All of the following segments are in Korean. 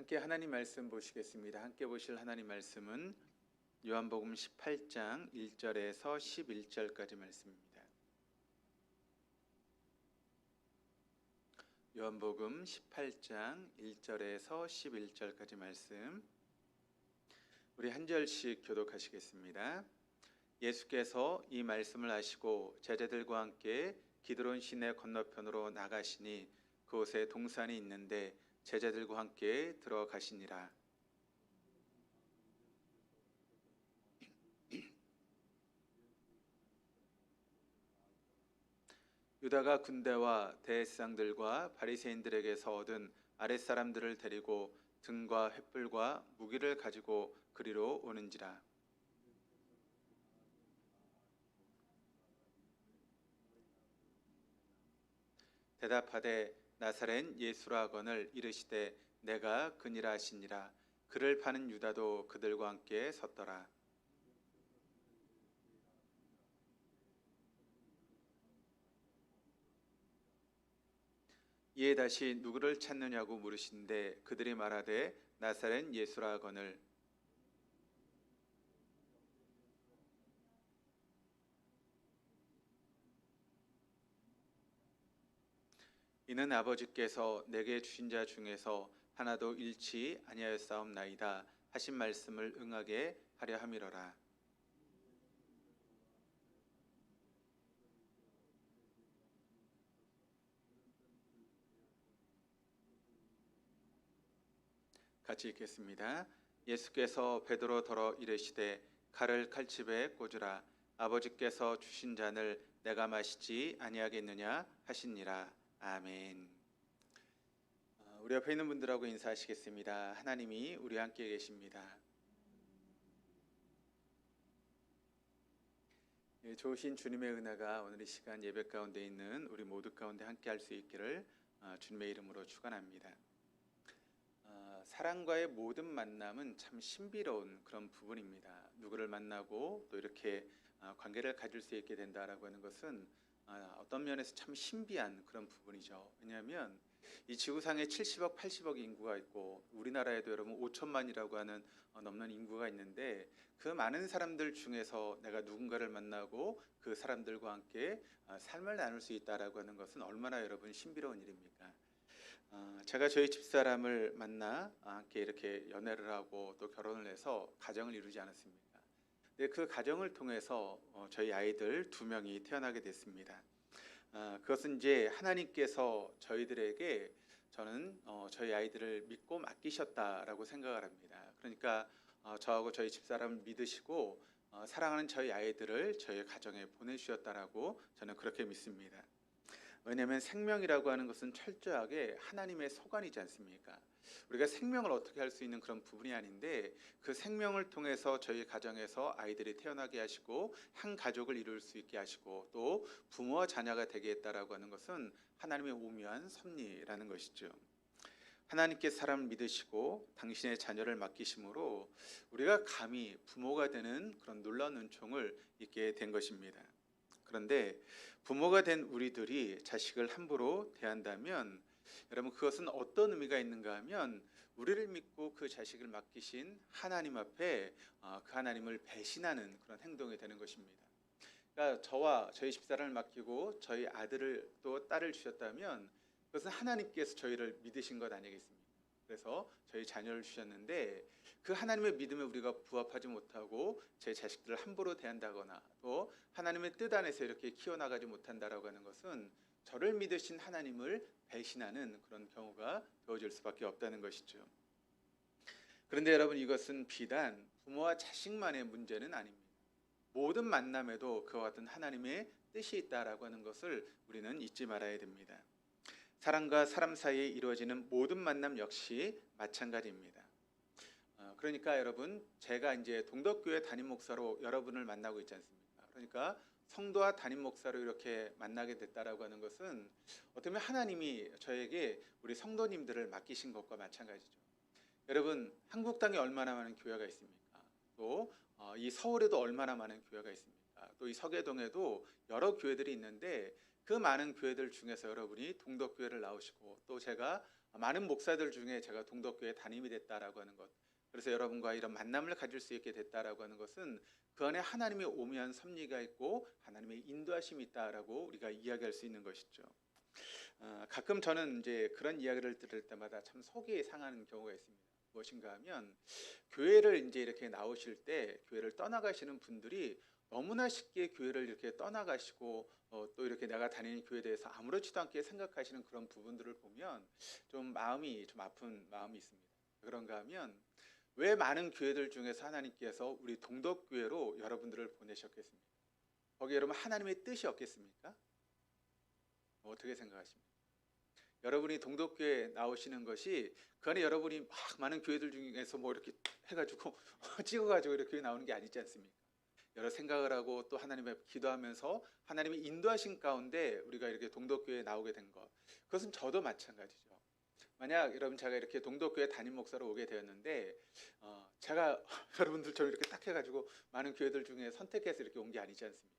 함께 하나님 말씀 보시겠습니다. 함께 보실 하나님 말씀은 요한복음 18장 1절에서 11절까지 말씀입니다. 요한복음 18장 1절에서 11절까지 말씀, 우리 한 절씩 교독하시겠습니다. 예수께서 이 말씀을 하시고 제자들과 함께 기드론 시내 건너편으로 나가시니 그곳에 동산이 있는데 제자들과 함께 들어가시니라. 유다가 군대와 대제사장들과 바리새인들에게서 얻은 아랫사람들을 데리고 등과 횃불과 무기를 가지고 그리로 오는지라. 대답하되 나사렛 예수라 하거늘 이르시되 내가 그니라 하시니라. 그를 파는 유다도 그들과 함께 섰더라. 이에 다시 누구를 찾느냐고 물으신데 그들이 말하되 나사렛 예수라 하거늘. 이는 아버지께서 내게 주신 자 중에서 하나도 잃지 아니하였사옵나이다 하신 말씀을 응하게 하려 함이로라. 같이 읽겠습니다. 예수께서 베드로 더러 이르시되 칼을 칼집에 꽂으라. 아버지께서 주신 잔을 내가 마시지 아니하겠느냐 하시니라. 아멘. 우리 옆에 있는 분들하고 인사하시겠습니다. 하나님이 우리와 함께 계십니다. 좋으신 주님의 은혜가 오늘 이 시간 예배 가운데 있는 우리 모두 가운데 함께 할 수 있기를 주님의 이름으로 축원합니다. 사랑과의 모든 만남은 참 신비로운 그런 부분입니다. 누구를 만나고 또 이렇게 관계를 가질 수 있게 된다라고 하는 것은 어떤 면에서 참 신비한 그런 부분이죠. 왜냐하면 이 지구상에 70억, 80억 인구가 있고 우리나라에도 여러분 5천만이라고 하는 넘는 인구가 있는데 그 많은 사람들 중에서 내가 누군가를 만나고 그 사람들과 함께 삶을 나눌 수 있다라고 하는 것은 얼마나 여러분 신비로운 일입니까? 제가 저희 집사람을 만나 함께 이렇게 연애를 하고 또 결혼을 해서 가정을 이루지 않았습니까? 근데 그 가정을 통해서 저희 아이들 2명이 태어나게 됐습니다. 그것은 이제 하나님께서 저희들에게 저는 저희 아이들을 믿고 맡기셨다라고 생각을 합니다. 그러니까 저하고 저희 집사람을 믿으시고 사랑하는 저희 아이들을 저희 가정에 보내주셨다라고 저는 그렇게 믿습니다. 왜냐하면 생명이라고 하는 것은 철저하게 하나님의 소관이지 않습니까? 우리가 생명을 어떻게 할 수 있는 그런 부분이 아닌데 그 생명을 통해서 저희 가정에서 아이들이 태어나게 하시고 한 가족을 이룰 수 있게 하시고 또 부모와 자녀가 되게 했다라고 하는 것은 하나님의 오묘한 섭리라는 것이죠. 하나님께 사람을 믿으시고 당신의 자녀를 맡기심으로 우리가 감히 부모가 되는 그런 놀라운 은총을 입게 된 것입니다. 그런데 부모가 된 우리들이 자식을 함부로 대한다면 여러분 그것은 어떤 의미가 있는가 하면 우리를 믿고 그 자식을 맡기신 하나님 앞에 그 하나님을 배신하는 그런 행동이 되는 것입니다. 그러니까 저와 저희 집사람을 맡기고 저희 아들을 또 딸을 주셨다면 그것은 하나님께서 저희를 믿으신 것 아니겠습니까? 그래서 저희 자녀를 주셨는데 그 하나님의 믿음에 우리가 부합하지 못하고 제 자식들을 함부로 대한다거나 또 하나님의 뜻 안에서 이렇게 키워나가지 못한다라고 하는 것은 저를 믿으신 하나님을 배신하는 그런 경우가 되어질 수밖에 없다는 것이죠. 그런데 여러분 이것은 비단 부모와 자식만의 문제는 아닙니다. 모든 만남에도 그와 같은 하나님의 뜻이 있다라고 하는 것을 우리는 잊지 말아야 됩니다. 사람과 사람 사이에 이루어지는 모든 만남 역시 마찬가지입니다. 그러니까 여러분 제가 이제 동덕교회 담임 목사로 여러분을 만나고 있지 않습니까? 그러니까 성도와 담임 목사로 이렇게 만나게 됐다라고 하는 것은 어떻게 보면 하나님이 저에게 우리 성도님들을 맡기신 것과 마찬가지죠. 여러분 한국 땅에 얼마나 많은 교회가 있습니까? 또 이 서울에도 얼마나 많은 교회가 있습니까? 또 이 서계동에도 여러 교회들이 있는데 그 많은 교회들 중에서 여러분이 동덕교회를 나오시고 또 제가 많은 목사들 중에 제가 동덕교회 담임이 됐다라고 하는 것, 그래서 여러분과 이런 만남을 가질 수 있게 됐다라고 하는 것은 그 안에 하나님의 오묘한 섭리가 있고 하나님의 인도하심이 있다라고 우리가 이야기할 수 있는 것이죠. 가끔 저는 이제 그런 이야기를 들을 때마다 참 속이 상하는 경우가 있습니다. 무엇인가 하면 교회를 이제 이렇게 나오실 때 교회를 떠나가시는 분들이 너무나 쉽게 교회를 이렇게 떠나가시고 또 이렇게 내가 다니는 교회에 대해서 아무렇지도 않게 생각하시는 그런 부분들을 보면 좀 마음이 좀 아픈 마음이 있습니다. 그런가 하면 왜 많은 교회들 중에서 하나님께서 우리 동덕교회로 여러분들을 보내셨겠습니까? 거기 여러분 하나님의 뜻이 없겠습니까? 어떻게 생각하십니까? 여러분이 동덕교회 나오시는 것이 그 안에 여러분이 막 많은 교회들 중에서 뭐 이렇게 해가지고 찍어가지고 이렇게 나오는 게 아니지 않습니까? 여러 생각을 하고 또 하나님 앞에 기도하면서 하나님의 인도하신 가운데 우리가 이렇게 동덕교회에 나오게 된 것, 그것은 저도 마찬가지죠. 만약 여러분 제가 이렇게 동덕교회 담임 목사로 오게 되었는데 제가 여러분들처럼 이렇게 딱 해가지고 많은 교회들 중에 선택해서 이렇게 온 게 아니지 않습니까?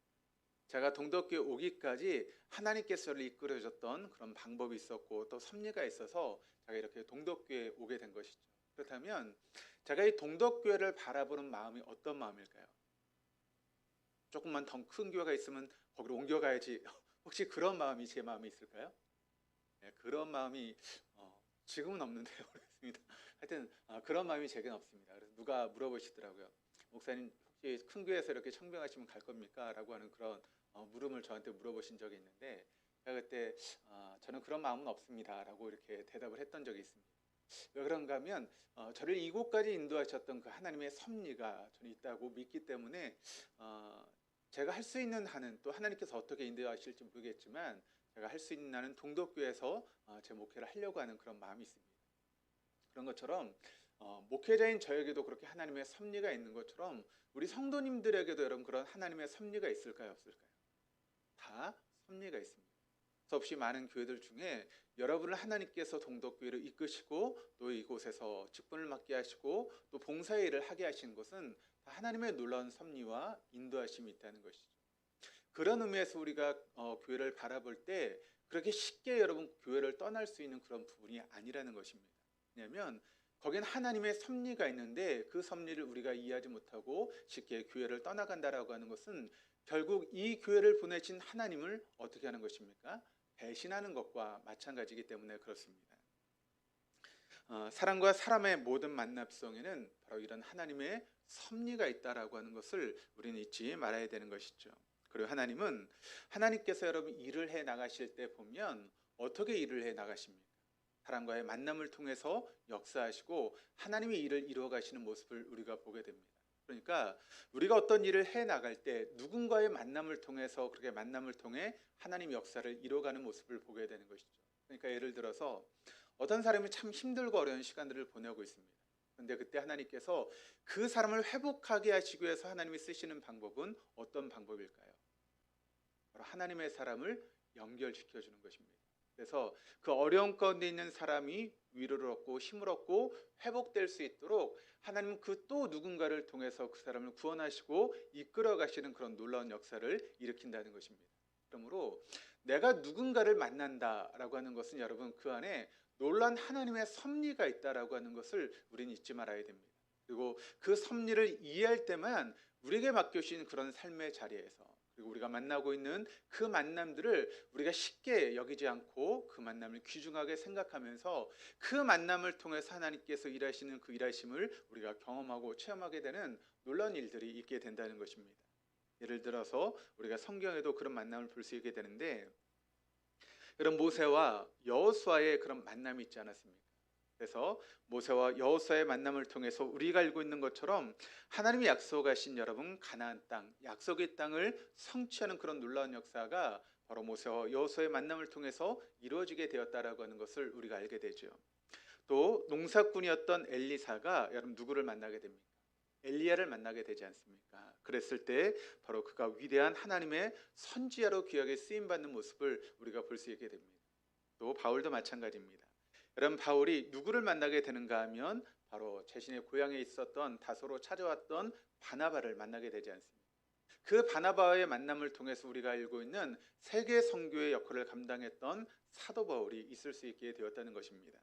제가 동덕교회 오기까지 하나님께서 저를 이끌어줬던 그런 방법이 있었고 또 섭리가 있어서 제가 이렇게 동덕교회에 오게 된 것이죠. 그렇다면 제가 이 동덕교회를 바라보는 마음이 어떤 마음일까요? 조금만 더 큰 교회가 있으면 거기로 옮겨가야지. 혹시 그런 마음이 제 마음에 있을까요? 네, 그런 마음이 지금은 없는데요. 그렇습니다. 하여튼 그런 마음이 제게는 없습니다. 그래서 누가 물어보시더라고요. 목사님 혹시 큰 교회에서 이렇게 청빙하시면 갈 겁니까? 라고 하는 그런 물음을 저한테 물어보신 적이 있는데 제가 그때 저는 그런 마음은 없습니다. 라고 이렇게 대답을 했던 적이 있습니다. 왜 그런가 하면 저를 이곳까지 인도하셨던 그 하나님의 섭리가 저는 있다고 믿기 때문에 제가 할 수 있는 한은 또 하나님께서 어떻게 인도하실지 모르겠지만 제가 할 수 있는 한은 동덕교회에서 제 목회를 하려고 하는 그런 마음이 있습니다. 그런 것처럼 목회자인 저에게도 그렇게 하나님의 섭리가 있는 것처럼 우리 성도님들에게도 여러분 그런 하나님의 섭리가 있을까요? 없을까요? 다 섭리가 있습니다. 수없이 많은 교회들 중에 여러분을 하나님께서 동덕교회를 이끄시고 또 이곳에서 직분을 맡게 하시고 또 봉사의 일을 하게 하신 것은 다 하나님의 놀라운 섭리와 인도하심이 있다는 것이죠. 그런 의미에서 우리가 교회를 바라볼 때 그렇게 쉽게 여러분 교회를 떠날 수 있는 그런 부분이 아니라는 것입니다. 왜냐하면 거기는 하나님의 섭리가 있는데 그 섭리를 우리가 이해하지 못하고 쉽게 교회를 떠나간다라고 하는 것은 결국 이 교회를 보내신 하나님을 어떻게 하는 것입니까? 배신하는 것과 마찬가지이기 때문에 그렇습니다. 사람과 사람의 모든 만남 속에는 바로 이런 하나님의 섭리가 있다라고 하는 것을 우리는 잊지 말아야 되는 것이죠. 그리고 하나님은 하나님께서 여러분 일을 해 나가실 때 보면 어떻게 일을 해 나가십니까? 사람과의 만남을 통해서 역사하시고 하나님의 일을 이루어 가시는 모습을 우리가 보게 됩니다. 그러니까 우리가 어떤 일을 해 나갈 때 누군가의 만남을 통해서 그렇게 만남을 통해 하나님 역사를 이루어가는 모습을 보게 되는 것이죠. 그러니까 예를 들어서 어떤 사람이 참 힘들고 어려운 시간들을 보내고 있습니다. 그런데 그때 하나님께서 그 사람을 회복하게 하시기 위해서 하나님이 쓰시는 방법은 어떤 방법일까요? 바로 하나님의 사람을 연결시켜 주는 것입니다. 그래서 그 어려운 가운데 있는 사람이 위로를 얻고 힘을 얻고 회복될 수 있도록 하나님은 그 또 누군가를 통해서 그 사람을 구원하시고 이끌어 가시는 그런 놀라운 역사를 일으킨다는 것입니다. 그러므로 내가 누군가를 만난다라고 하는 것은 여러분 그 안에 놀라운 하나님의 섭리가 있다라고 하는 것을 우리는 잊지 말아야 됩니다. 그리고 그 섭리를 이해할 때만 우리에게 맡겨주신 그런 삶의 자리에서 그리고 우리가 만나고 있는 그 만남들을 우리가 쉽게 여기지 않고 그 만남을 귀중하게 생각하면서 그 만남을 통해서 하나님께서 일하시는 그 일하심을 우리가 경험하고 체험하게 되는 놀라운 일들이 있게 된다는 것입니다. 예를 들어서 우리가 성경에도 그런 만남을 볼 수 있게 되는데 그런 모세와 여호수아의 그런 만남이 있지 않았습니까? 그래서 모세와 여호수아의 만남을 통해서 우리가 알고 있는 것처럼 하나님이 약속하신 여러분 가나안 땅, 약속의 땅을 성취하는 그런 놀라운 역사가 바로 모세와 여호수아의 만남을 통해서 이루어지게 되었다라고 하는 것을 우리가 알게 되죠. 또 농사꾼이었던 엘리사가 여러분 누구를 만나게 됩니까? 엘리야를 만나게 되지 않습니까? 그랬을 때 바로 그가 위대한 하나님의 선지자로 귀하게 쓰임받는 모습을 우리가 볼 수 있게 됩니다. 또 바울도 마찬가지입니다. 여러분 바울이 누구를 만나게 되는가 하면 바로 자신의 고향에 있었던 다소로 찾아왔던 바나바를 만나게 되지 않습니까? 그 바나바와의 만남을 통해서 우리가 알고 있는 세계 선교의 역할을 감당했던 사도 바울이 있을 수 있게 되었다는 것입니다.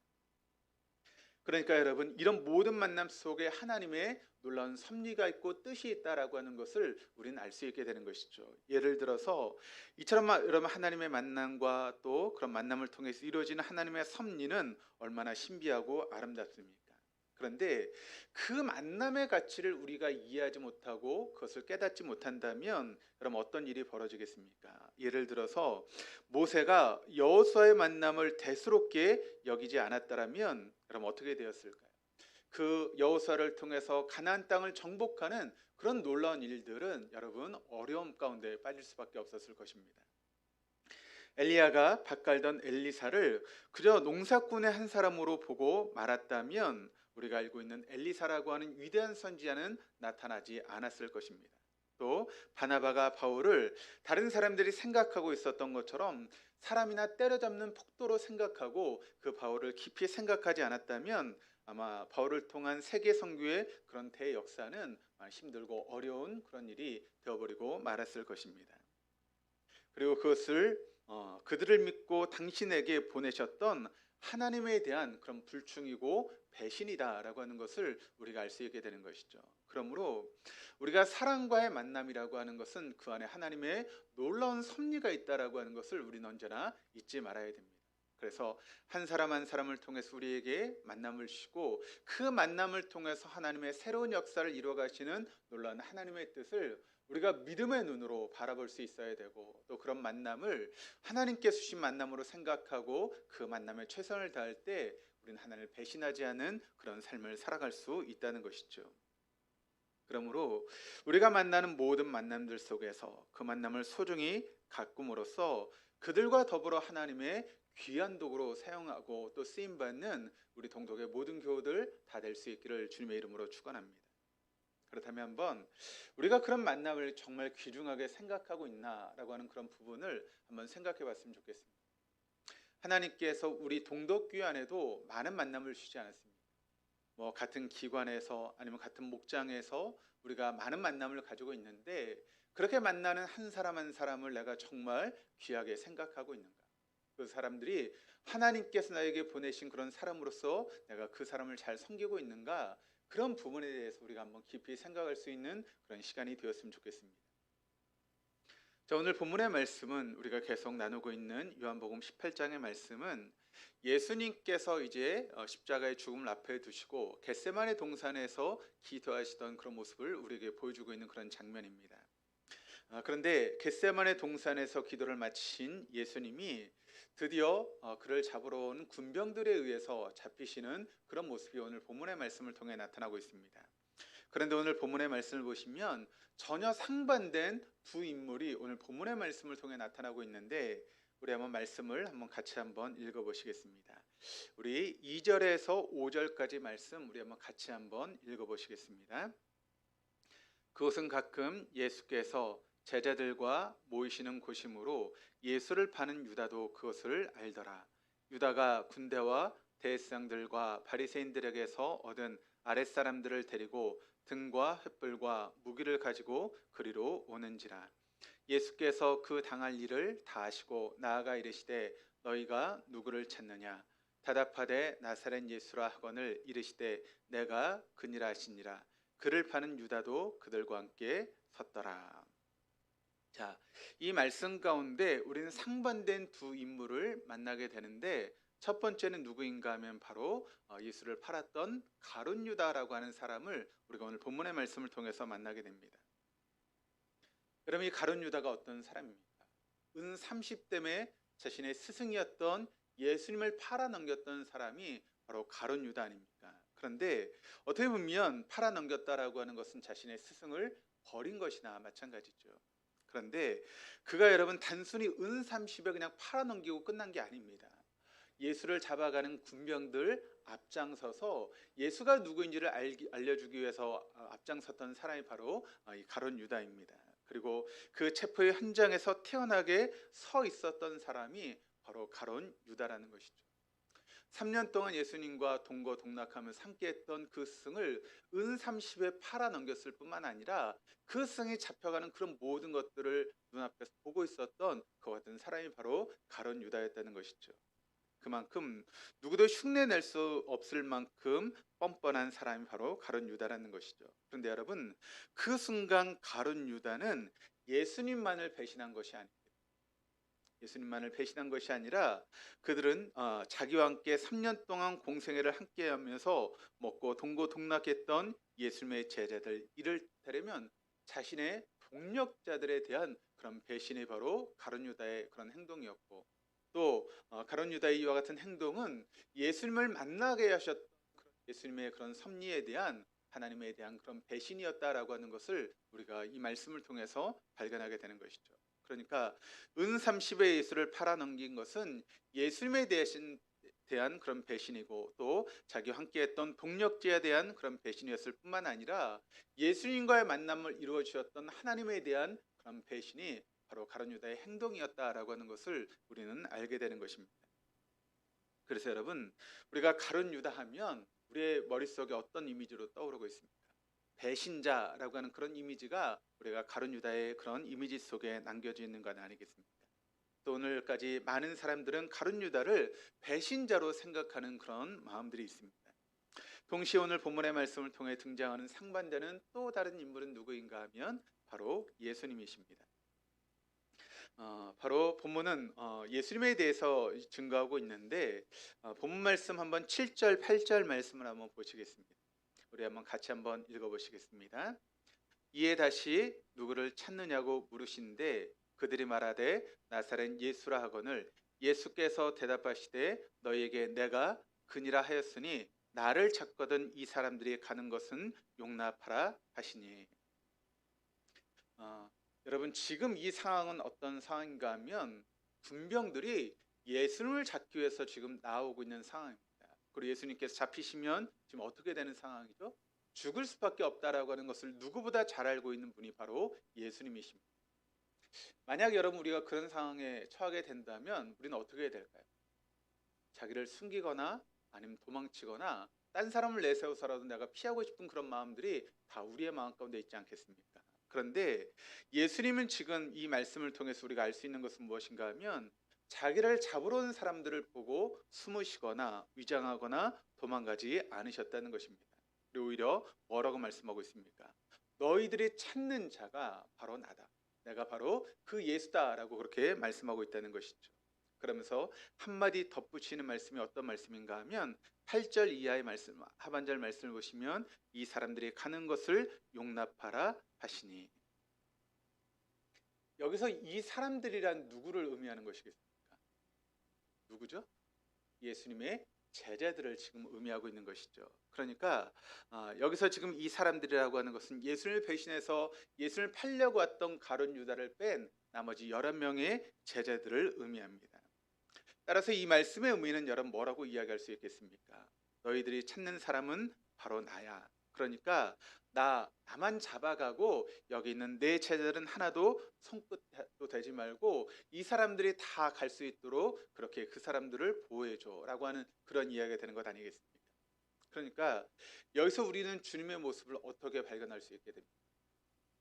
그러니까 여러분, 이런 모든 만남 속에 하나님의 놀라운 섭리가 있고 뜻이 있다라고 하는 것을 우리는 알 수 있게 되는 것이죠. 예를 들어서 이처럼 여러분, 하나님의 만남과 또 그런 만남을 통해서 이루어지는 하나님의 섭리는 얼마나 신비하고 아름답습니까? 그런데 그 만남의 가치를 우리가 이해하지 못하고 그것을 깨닫지 못한다면 그럼 어떤 일이 벌어지겠습니까? 예를 들어서 모세가 여호수아의 만남을 대수롭게 여기지 않았다라면 그럼 어떻게 되었을까요? 그 여호수아를 통해서 가나안 땅을 정복하는 그런 놀라운 일들은 여러분 어려움 가운데 빠질 수밖에 없었을 것입니다. 엘리야가 밭갈던 엘리사를 그저 농사꾼의 한 사람으로 보고 말았다면 우리가 알고 있는 엘리사라고 하는 위대한 선지자는 나타나지 않았을 것입니다. 또 바나바가 바울을 다른 사람들이 생각하고 있었던 것처럼 사람이나 때려잡는 폭도로 생각하고 그 바울을 깊이 생각하지 않았다면 아마 바울을 통한 세계 선교의 그런 대역사는 힘들고 어려운 그런 일이 되어버리고 말았을 것입니다. 그리고 그것을 그들을 믿고 당신에게 보내셨던 하나님에 대한 그런 불충이고 배신이다라고 하는 것을 우리가 알 수 있게 되는 것이죠. 그러므로 우리가 사랑과의 만남이라고 하는 것은 그 안에 하나님의 놀라운 섭리가 있다라고 하는 것을 우리는 언제나 잊지 말아야 됩니다. 그래서 한 사람 한 사람을 통해서 우리에게 만남을 주시고 그 만남을 통해서 하나님의 새로운 역사를 이루어 가시는 놀라운 하나님의 뜻을 우리가 믿음의 눈으로 바라볼 수 있어야 되고 또 그런 만남을 하나님께 주신 만남으로 생각하고 그 만남에 최선을 다할 때 우리는 하나님을 배신하지 않은 그런 삶을 살아갈 수 있다는 것이죠. 그러므로 우리가 만나는 모든 만남들 속에서 그 만남을 소중히 가꿈으로써 그들과 더불어 하나님의 귀한 도구로 사용하고 또 쓰임받는 우리 동독의 모든 교우들 다 될 수 있기를 주님의 이름으로 축원합니다. 그렇다면 한번 우리가 그런 만남을 정말 귀중하게 생각하고 있나라고 하는 그런 부분을 한번 생각해 봤으면 좋겠습니다. 하나님께서 우리 동독교회 안에도 많은 만남을 주지 않았습니다. 뭐 같은 기관에서 아니면 같은 목장에서 우리가 많은 만남을 가지고 있는데 그렇게 만나는 한 사람 한 사람을 내가 정말 귀하게 생각하고 있는가? 그 사람들이 하나님께서 나에게 보내신 그런 사람으로서 내가 그 사람을 잘 섬기고 있는가? 그런 부분에 대해서 우리가 한번 깊이 생각할 수 있는 그런 시간이 되었으면 좋겠습니다. 자, 오늘 본문의 말씀은 우리가 계속 나누고 있는 요한복음 18장의 말씀은 예수님께서 이제 십자가의 죽음을 앞에 두시고 겟세마네 동산에서 기도하시던 그런 모습을 우리에게 보여주고 있는 그런 장면입니다. 그런데 겟세마네 동산에서 기도를 마친 예수님이 드디어 그를 잡으러 온 군병들에 의해서 잡히시는 그런 모습이 오늘 본문의 말씀을 통해 나타나고 있습니다. 그런데 오늘 본문의 말씀을 보시면 전혀 상반된 두 인물이 오늘 본문의 말씀을 통해 나타나고 있는데 우리 한번 말씀을 같이 한번 읽어보시겠습니다. 우리 2절에서 5절까지 말씀 우리 한번 같이 한번 읽어보시겠습니다. 그곳은 가끔 예수께서 제자들과 모이시는 곳이므로 예수를 파는 유다도 그것을 알더라. 유다가 군대와 대제사장들과 바리새인들에게서 얻은 아랫사람들을 데리고 등과 횃불과 무기를 가지고 그리로 오는지라. 예수께서 그 당할 일을 다 아시고 나아가 이르시되 너희가 누구를 찾느냐? 대답하되 나사렛 예수라 하거늘 이르시되 내가 그니라 하시니라. 그를 파는 유다도 그들과 함께 섰더라. 자, 이 말씀 가운데 우리는 상반된 두 인물을 만나게 되는데 첫 번째는 누구인가 하면 바로 예수를 팔았던 가룟 유다라고 하는 사람을 우리가 오늘 본문의 말씀을 통해서 만나게 됩니다. 그럼 이 가룟 유다가 어떤 사람입니까? 은 30댐에 자신의 스승이었던 예수님을 팔아넘겼던 사람이 바로 가룟 유다 아닙니까? 그런데 어떻게 보면 팔아넘겼다라고 하는 것은 자신의 스승을 버린 것이나 마찬가지죠. 그런데 그가 여러분 단순히 은 30에 그냥 팔아넘기고 끝난 게 아닙니다. 예수를 잡아가는 군병들 앞장서서 예수가 누구인지를 알려주기 위해서 앞장섰던 사람이 바로 이 가룟 유다입니다. 그리고 그 체포의 현장에서 태어나게 서 있었던 사람이 바로 가룟 유다라는 것이죠. 3년 동안 예수님과 동거동락하면서 함께했던 그 스승을 은 30에 팔아넘겼을 뿐만 아니라 그 스승이 잡혀가는 그런 모든 것들을 눈앞에서 보고 있었던 그 같은 사람이 바로 가룟 유다였다는 것이죠. 그만큼 누구도 흉내낼 수 없을 만큼 뻔뻔한 사람이 바로 가룟 유다라는 것이죠. 그런데 여러분, 그 순간 가룟 유다는 예수님만을 배신한 것이 아닙니다. 예수님만을 배신한 것이 아니라 그들은 자기와 함께 3년 동안 공생애를 함께하면서 먹고 동고동락했던 예수님의 제자들, 이를테면 자신의 동력자들에 대한 그런 배신이 바로 가룟 유다의 그런 행동이었고, 또 가룟 유다의 이와 같은 행동은 예수님을 만나게 하셨던 예수님의 그런 섭리에 대한 하나님에 대한 그런 배신이었다라고 하는 것을 우리가 이 말씀을 통해서 발견하게 되는 것이죠. 그러니까 은 30의 예수를 팔아넘긴 것은 예수님에 대한 그런 배신이고, 또 자기와 함께했던 동력자에 대한 그런 배신이었을 뿐만 아니라 예수님과의 만남을 이루어 주셨던 하나님에 대한 그런 배신이 바로 가룟 유다의 행동이었다라고 하는 것을 우리는 알게 되는 것입니다. 그래서 여러분, 우리가 가룟 유다 하면 우리의 머릿속에 어떤 이미지로 떠오르고 있습니까? 배신자라고 하는 그런 이미지가 우리가 가룟 유다의 그런 이미지 속에 남겨져 있는 건 아니겠습니까? 또 오늘까지 많은 사람들은 가룟 유다를 배신자로 생각하는 그런 마음들이 있습니다. 동시에 오늘 본문의 말씀을 통해 등장하는 상반되는 또 다른 인물은 누구인가 하면 바로 예수님이십니다. 바로 본문은 예수님에 대해서 증거하고 있는데, 본문 말씀 한번 7절, 8절 말씀을 한번 보시겠습니다. 우리 한번 같이 한번 읽어보시겠습니다. 이에 다시 누구를 찾느냐고 물으시는데 그들이 말하되 나사렛 예수라 하거늘 예수께서 대답하시되 너희에게 내가 그니라 하였으니 나를 찾거든 이 사람들이 가는 것은 용납하라 하시니. 여러분, 지금 이 상황은 어떤 상황인가 하면 군병들이 예수님을 잡기 위해서 지금 나오고 있는 상황입니다. 그리고 예수님께서 잡히시면 지금 어떻게 되는 상황이죠? 죽을 수밖에 없다라고 하는 것을 누구보다 잘 알고 있는 분이 바로 예수님이십니다. 만약 여러분 우리가 그런 상황에 처하게 된다면 우리는 어떻게 해야 될까요? 자기를 숨기거나 아니면 도망치거나 딴 사람을 내세워서라도 내가 피하고 싶은 그런 마음들이 다 우리의 마음 가운데 있지 않겠습니까? 그런데 예수님은 지금 이 말씀을 통해서 우리가 알 수 있는 것은 무엇인가 하면 자기를 잡으러 온 사람들을 보고 숨으시거나 위장하거나 도망가지 않으셨다는 것입니다. 그리고 오히려 뭐라고 말씀하고 있습니까? 너희들이 찾는 자가 바로 나다. 내가 바로 그 예수다라고 그렇게 말씀하고 있다는 것이죠. 그러면서 한마디 덧붙이는 말씀이 어떤 말씀인가 하면 8절 이하의 말씀, 하반절 말씀을 보시면 이 사람들이 가는 것을 용납하라 하시니. 여기서 이 사람들이란 누구를 의미하는 것이겠습니까? 누구죠? 예수님의 제자들을 지금 의미하고 있는 것이죠. 그러니까 여기서 지금 이 사람들이라고 하는 것은 예수님을 배신해서 예수님을 팔려고 왔던 가룟 유다를 뺀 나머지 11명의 제자들을 의미합니다. 따라서 이 말씀의 의미는 여러분 뭐라고 이야기할 수 있겠습니까? 너희들이 찾는 사람은 바로 나야. 그러니까 나만 잡아가고 여기 있는 내 제자들은 하나도 손끝도 대지 말고 이 사람들이 다 갈 수 있도록 그렇게 그 사람들을 보호해줘 라고 하는 그런 이야기가 되는 것 아니겠습니까? 그러니까 여기서 우리는 주님의 모습을 어떻게 발견할 수 있게 됩니까?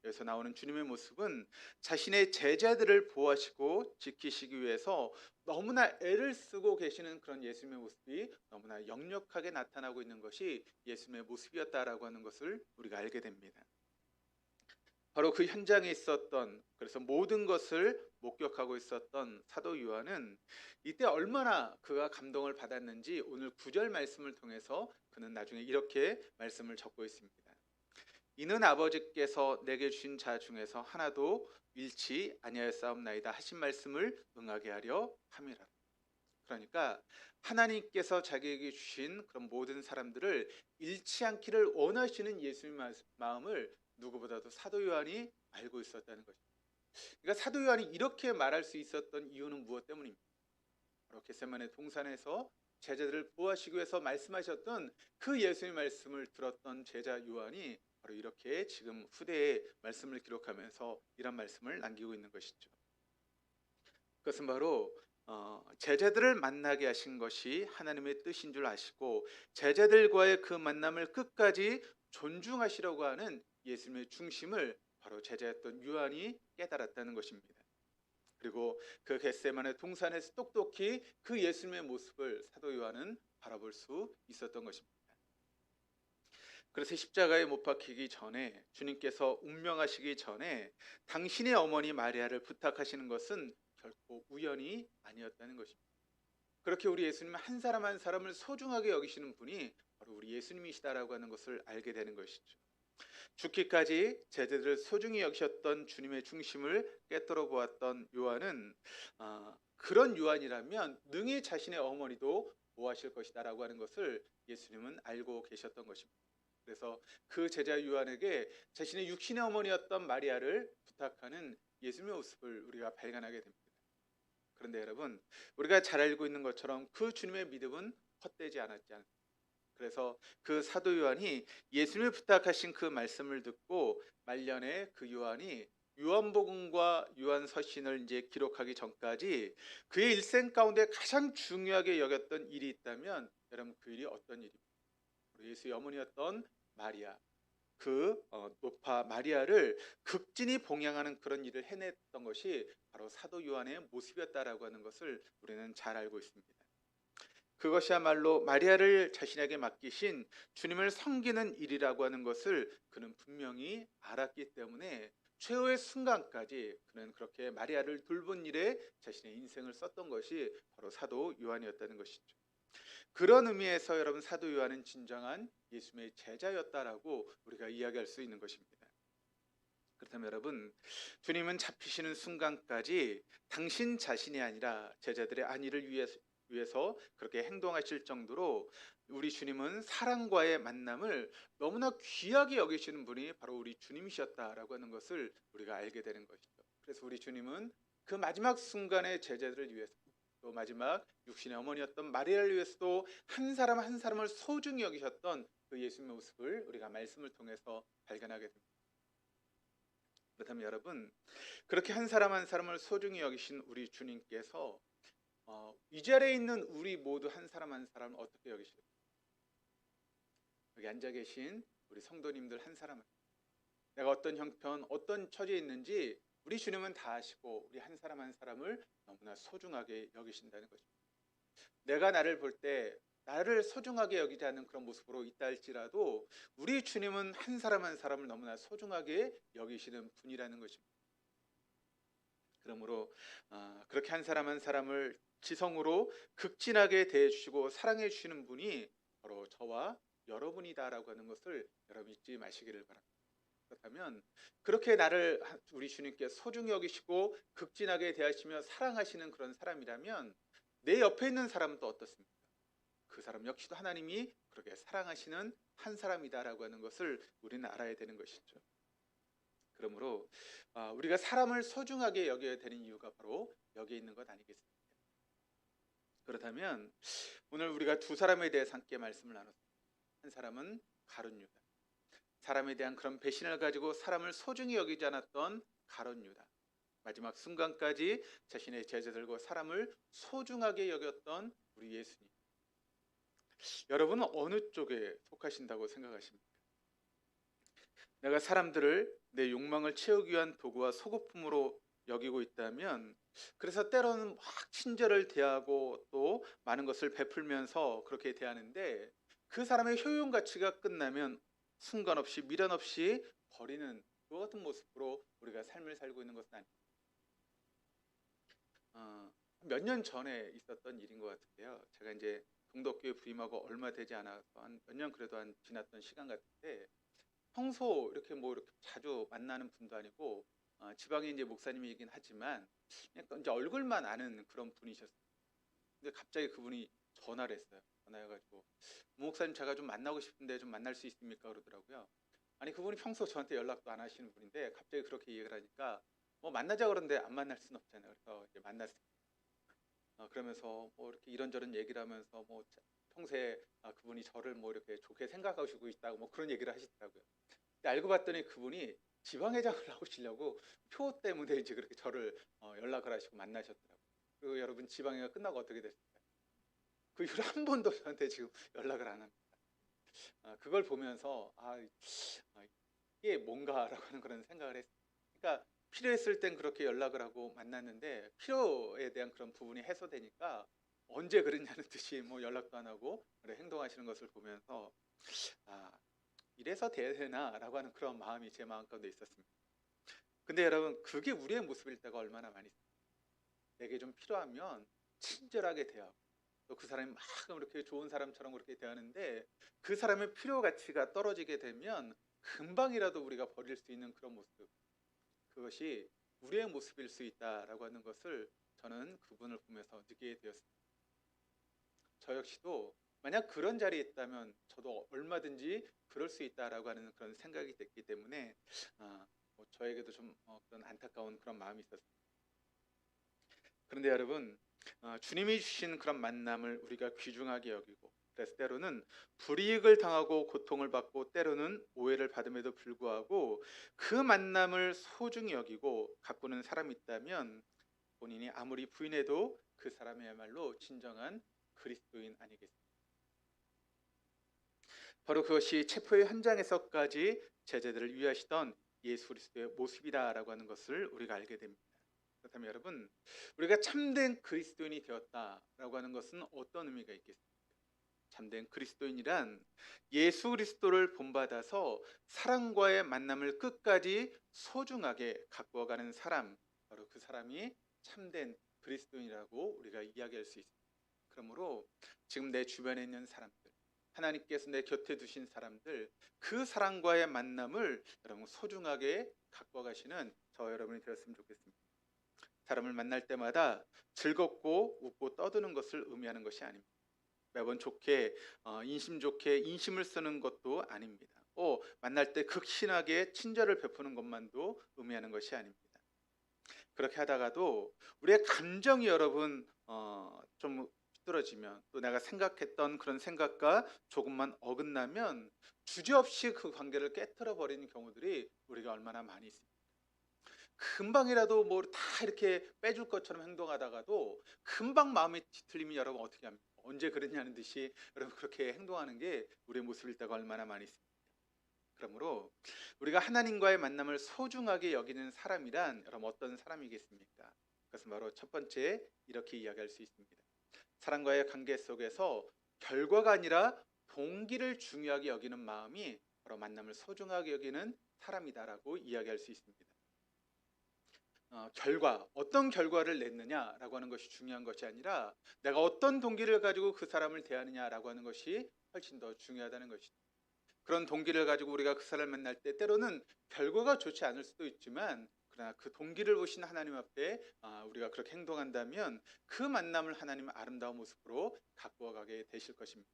여기서 나오는 주님의 모습은 자신의 제자들을 보호하시고 지키시기 위해서 너무나 애를 쓰고 계시는 그런 예수님의 모습이 너무나 역력하게 나타나고 있는 것이 예수님의 모습이었다라고 하는 것을 우리가 알게 됩니다. 바로 그 현장에 있었던, 그래서 모든 것을 목격하고 있었던 사도 요한은 이때 얼마나 그가 감동을 받았는지 오늘 9절 말씀을 통해서 그는 나중에 이렇게 말씀을 적고 있습니다. 이는 아버지께서 내게 주신 자 중에서 하나도 잃지 아니하였사옵나이다 하신 말씀을 응하게 하려 함이라. 그러니까 하나님께서 자기에게 주신 그런 모든 사람들을 잃지 않기를 원하시는 예수님의 마음을 누구보다도 사도 요한이 알고 있었다는 것입니다. 그러니까 사도 요한이 이렇게 말할 수 있었던 이유는 무엇 때문입니까? 바로 겟세마네 동산에서 제자들을 보호하시기 위해서 말씀하셨던 그 예수님의 말씀을 들었던 제자 요한이 바로 이렇게 지금 후대에 말씀을 기록하면서 이런 말씀을 남기고 있는 것이죠. 그것은 바로 제자들을 만나게 하신 것이 하나님의 뜻인 줄 아시고 제자들과의 그 만남을 끝까지 존중하시려고 하는 예수님의 중심을 바로 제자였던 요한이 깨달았다는 것입니다. 그리고 그 겟세마네 동산에서 똑똑히 그 예수님의 모습을 사도 요한은 바라볼 수 있었던 것입니다. 그래서 십자가에 못 박히기 전에, 주님께서 운명하시기 전에 당신의 어머니 마리아를 부탁하시는 것은 결코 우연이 아니었다는 것입니다. 그렇게 우리 예수님은 한 사람 한 사람을 소중하게 여기시는 분이 바로 우리 예수님이시다라고 하는 것을 알게 되는 것이죠. 죽기까지 제자들을 소중히 여기셨던 주님의 중심을 꿰뚫어 보았던 요한은 그런 요한이라면 능히 자신의 어머니도 보호하실 것이다라고 하는 것을 예수님은 알고 계셨던 것입니다. 그래서 그 제자 요한에게 자신의 육신의 어머니였던 마리아를 부탁하는 예수님의 모습을 우리가 발견하게 됩니다. 그런데 여러분, 우리가 잘 알고 있는 것처럼 그 주님의 믿음은 헛되지 않았지 않습니까? 그래서 그 사도 요한이 예수님을 부탁하신 그 말씀을 듣고 말년에 그 요한이 요한복음과 요한서신을 이제 기록하기 전까지 그의 일생 가운데 가장 중요하게 여겼던 일이 있다면 여러분, 그 일이 어떤 일입니까? 예수의 어머니였던 마리아, 그 노파 마리아를 극진히 봉양하는 그런 일을 해냈던 것이 바로 사도 요한의 모습이었다라고 하는 것을 우리는 잘 알고 있습니다. 그것이야말로 마리아를 자신에게 맡기신 주님을 섬기는 일이라고 하는 것을 그는 분명히 알았기 때문에 최후의 순간까지 그는 그렇게 마리아를 돌본 일에 자신의 인생을 썼던 것이 바로 사도 요한이었다는 것이죠. 그런 의미에서 여러분, 사도 요한은 진정한 예수님의 제자였다라고 우리가 이야기할 수 있는 것입니다. 그렇다면 여러분, 주님은 잡히시는 순간까지 당신 자신이 아니라 제자들의 안위를 위해서 그렇게 행동하실 정도로 우리 주님은 사랑과의 만남을 너무나 귀하게 여기시는 분이 바로 우리 주님이셨다라고 하는 것을 우리가 알게 되는 것이죠. 그래서 우리 주님은 그 마지막 순간의 제자들을 위해서, 또 마지막 육신의 어머니였던 마리아를 위해서도 한 사람 한 사람을 소중히 여기셨던 그 예수님의 모습을 우리가 말씀을 통해서 발견하게 됩니다. 그렇다면 여러분, 그렇게 한 사람 한 사람을 소중히 여기신 우리 주님께서 이 자리에 있는 우리 모두 한 사람 한 사람을 어떻게 여기실까요? 여기 앉아 계신 우리 성도님들 한 사람, 내가 어떤 형편, 어떤 처지에 있는지 우리 주님은 다 아시고 우리 한 사람 한 사람을 너무나 소중하게 여기신다는 것입니다. 내가 나를 볼 때 나를 소중하게 여기지 않는 그런 모습으로 있다 할지라도 우리 주님은 한 사람 한 사람을 너무나 소중하게 여기시는 분이라는 것입니다. 그러므로 그렇게 한 사람 한 사람을 지성으로 극진하게 대해주시고 사랑해 주시는 분이 바로 저와 여러분이다라고 하는 것을 여러분 잊지 마시기를 바랍니다. 그렇다면 그렇게 나를 우리 주님께 소중히 여기시고 극진하게 대하시며 사랑하시는 그런 사람이라면 내 옆에 있는 사람은 또 어떻습니까? 그 사람 역시도 하나님이 그렇게 사랑하시는 한 사람이다라고 하는 것을 우리는 알아야 되는 것이죠. 그러므로 우리가 사람을 소중하게 여겨야 되는 이유가 바로 여기에 있는 것 아니겠습니까? 그렇다면 오늘 우리가 두 사람에 대해서 함께 말씀을 나눴습니다. 한 사람은 가룟 유다, 사람에 대한 그런 배신을 가지고 사람을 소중히 여기지 않았던 가룟 유다, 마지막 순간까지 자신의 제자들과 사람을 소중하게 여겼던 우리 예수님. 여러분은 어느 쪽에 속하신다고 생각하십니까? 내가 사람들을 내 욕망을 채우기 위한 도구와 소모품으로 여기고 있다면, 그래서 때로는 막 친절을 대하고 또 많은 것을 베풀면서 그렇게 대하는데 그 사람의 효용 가치가 끝나면 순간 없이 미련 없이 버리는 그 같은 모습으로 우리가 삶을 살고 있는 것은 아닙니다. 몇 년 전에 있었던 일인 것 같은데요. 제가 이제 동덕교회 부임하고 얼마 되지 않아서 한 몇 년 그래도 한 지났던 시간 같은데, 평소 이렇게 뭐 이렇게 자주 만나는 분도 아니고 지방에 이제 목사님이긴 하지만 그냥 이제 얼굴만 아는 그런 분이셨어요. 근데 갑자기 그분이 전화를 했어요. 전화해가지고 목사님, 제가 좀 만나고 싶은데 좀 만날 수 있습니까? 그러더라고요. 아니, 그분이 평소 저한테 연락도 안 하시는 분인데 갑자기 그렇게 얘기를 하니까 뭐 만나자 그러는데 안 만날 수는 없잖아요. 그래서 이제 만났어요. 그러면서 뭐 이렇게 이런저런 얘기를 하면서 뭐 평소에 그분이 저를 뭐 이렇게 좋게 생각하시고 있다고 뭐 그런 얘기를 하시더라고요. 근데 알고 봤더니 그분이 지방회장을 나오시려고 표 때문에 이제 그렇게 저를 연락을 하시고 만나셨더라고요. 그 여러분, 지방회가 끝나고 어떻게 됐을까요? 그 이후로 한 번도 저한테 지금 연락을 안 합니다. 그걸 보면서 이게 뭔가라고 하는 그런 생각을 했어요. 그러니까 필요했을 땐 그렇게 연락을 하고 만났는데 필요에 대한 그런 부분이 해소되니까 언제 그랬냐는 듯이 뭐 연락도 안 하고 그래 행동하시는 것을 보면서 아, 이래서 돼야 되나라고 하는 그런 마음이 제 마음 가운데 있었습니다. 근데 여러분, 그게 우리의 모습일 때가 얼마나 많이 있어요. 내게 좀 필요하면 친절하게 대하고 또 그 사람이 막 이렇게 좋은 사람처럼 그렇게 대하는데 그 사람의 필요 가치가 떨어지게 되면 금방이라도 우리가 버릴 수 있는 그런 모습, 그것이 우리의 모습일 수 있다라고 하는 것을 저는 그분을 보면서 느끼게 되었습니다. 저 역시도 만약 그런 자리에 있다면 저도 얼마든지 그럴 수 있다라고 하는 그런 생각이 됐기 때문에 뭐 저에게도 좀 그런 안타까운 그런 마음이 있었습니다. 그런데 여러분, 주님이 주신 그런 만남을 우리가 귀중하게 여기고 그래서 때로는 불이익을 당하고 고통을 받고 때로는 오해를 받음에도 불구하고 그 만남을 소중히 여기고 가꾸는 사람이 있다면 본인이 아무리 부인해도 그 사람이야말로 진정한 그리스도인 아니겠습니까? 바로 그것이 체포의 현장에서까지 제자들을 위하시던 예수 그리스도의 모습이다라고 하는 것을 우리가 알게 됩니다. 그렇다면 여러분, 우리가 참된 그리스도인이 되었다라고 하는 것은 어떤 의미가 있겠습니까? 참된 그리스도인이란 예수 그리스도를 본받아서 사랑과의 만남을 끝까지 소중하게 가꾸어가는 사람, 바로 그 사람이 참된 그리스도인이라고 우리가 이야기할 수 있습니다. 그러므로 지금 내 주변에 있는 사람들, 하나님께서 내 곁에 두신 사람들, 그 사랑과의 만남을 여러분 소중하게 가꿔가시는 저 여러분이 되었으면 좋겠습니다. 사람을 만날 때마다 즐겁고 웃고 떠드는 것을 의미하는 것이 아닙니다. 매번 좋게 인심 좋게 인심을 쓰는 것도 아닙니다. 만날 때 극신하게 친절을 베푸는 것만도 의미하는 것이 아닙니다. 그렇게 하다가도 우리의 감정이 여러분 좀 휘떨어지면 또 내가 생각했던 그런 생각과 조금만 어긋나면 주저없이 그 관계를 깨트려 버리는 경우들이 우리가 얼마나 많이 있습니다. 금방이라도 뭐 다 이렇게 빼줄 것처럼 행동하다가도 금방 마음이 뒤틀리면 여러분 어떻게 합니까? 언제 그랬냐는 듯이 여러분 그렇게 행동하는 게 우리의 모습일 때가 얼마나 많이 있습니다. 그러므로 우리가 하나님과의 만남을 소중하게 여기는 사람이란 여러분 어떤 사람이겠습니까? 그것은 바로 첫 번째 이렇게 이야기할 수 있습니다. 사람과의 관계 속에서 결과가 아니라 동기를 중요하게 여기는 마음이 바로 만남을 소중하게 여기는 사람이다라고 이야기할 수 있습니다. 어떤 결과를 냈느냐라고 하는 것이 중요한 것이 아니라 내가 어떤 동기를 가지고 그 사람을 대하느냐라고 하는 것이 훨씬 더 중요하다는 것이죠. 그런 동기를 가지고 우리가 그 사람을 만날 때 때로는 결과가 좋지 않을 수도 있지만 그러나 그 동기를 보신 하나님 앞에 우리가 그렇게 행동한다면 그 만남을 하나님의 아름다운 모습으로 가꾸어 가게 되실 것입니다.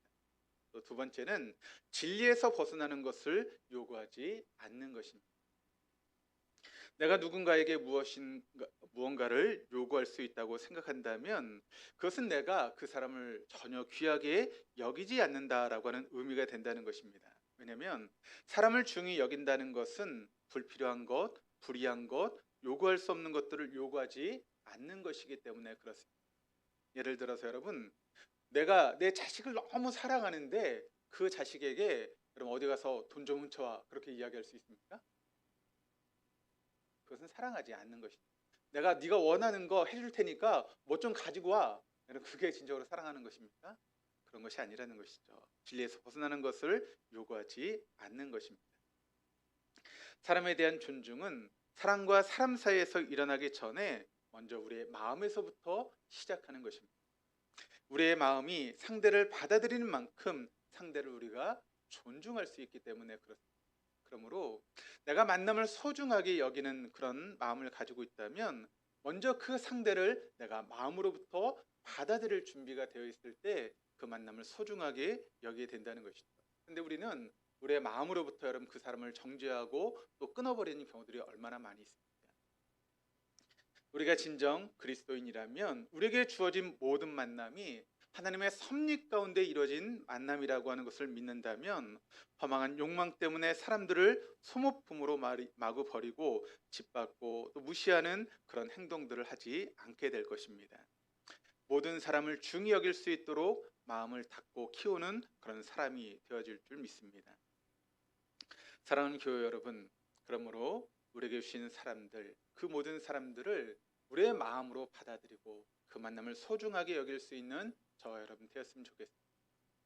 또 두 번째는 진리에서 벗어나는 것을 요구하지 않는 것입니다. 내가 누군가에게 무언가를 요구할 수 있다고 생각한다면 그것은 내가 그 사람을 전혀 귀하게 여기지 않는다라고 하는 의미가 된다는 것입니다. 왜냐하면 사람을 중히 여긴다는 것은 불필요한 것, 불이한 것, 요구할 수 없는 것들을 요구하지 않는 것이기 때문에 그렇습니다. 예를 들어서 여러분, 내가 내 자식을 너무 사랑하는데 그 자식에게 그럼 어디 가서 돈 좀 훔쳐와 그렇게 이야기할 수 있습니까? 그것은 사랑하지 않는 것입니다. 내가 네가 원하는 거 해줄 테니까 뭐 좀 가지고 와. 그게 진정으로 사랑하는 것입니까? 그런 것이 아니라는 것이죠. 진리에서 벗어나는 것을 요구하지 않는 것입니다. 사람에 대한 존중은 사람과 사람 사이에서 일어나기 전에 먼저 우리의 마음에서부터 시작하는 것입니다. 우리의 마음이 상대를 받아들이는 만큼 상대를 우리가 존중할 수 있기 때문에 그렇습니다. 그러므로 내가 만남을 소중하게 여기는 그런 마음을 가지고 있다면 먼저 그 상대를 내가 마음으로부터 받아들일 준비가 되어 있을 때 그 만남을 소중하게 여기게 된다는 것이죠. 근데 우리는 우리의 마음으로부터 여러분 그 사람을 정죄하고 또 끊어버리는 경우들이 얼마나 많이 있습니다. 우리가 진정 그리스도인이라면 우리에게 주어진 모든 만남이 하나님의 섭리 가운데 이루어진 만남이라고 하는 것을 믿는다면 허망한 욕망 때문에 사람들을 소모품으로 마구 버리고 짓밟고 또 무시하는 그런 행동들을 하지 않게 될 것입니다. 모든 사람을 중히 여길 수 있도록 마음을 닫고 키우는 그런 사람이 되어질 줄 믿습니다. 사랑하는 교회 여러분, 그러므로 우리에게 주신 사람들, 그 모든 사람들을 우리의 마음으로 받아들이고 그 만남을 소중하게 여길 수 있는 저와 여러분 되었으면 좋겠습니다.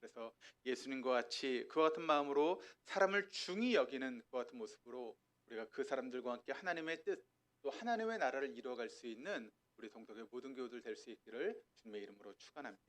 그래서 예수님과 같이 그와 같은 마음으로 사람을 중히 여기는 그와 같은 모습으로 우리가 그 사람들과 함께 하나님의 뜻, 또 하나님의 나라를 이루어갈 수 있는 우리 동덕의 모든 교우들 될 수 있기를 주님의 이름으로 축원합니다.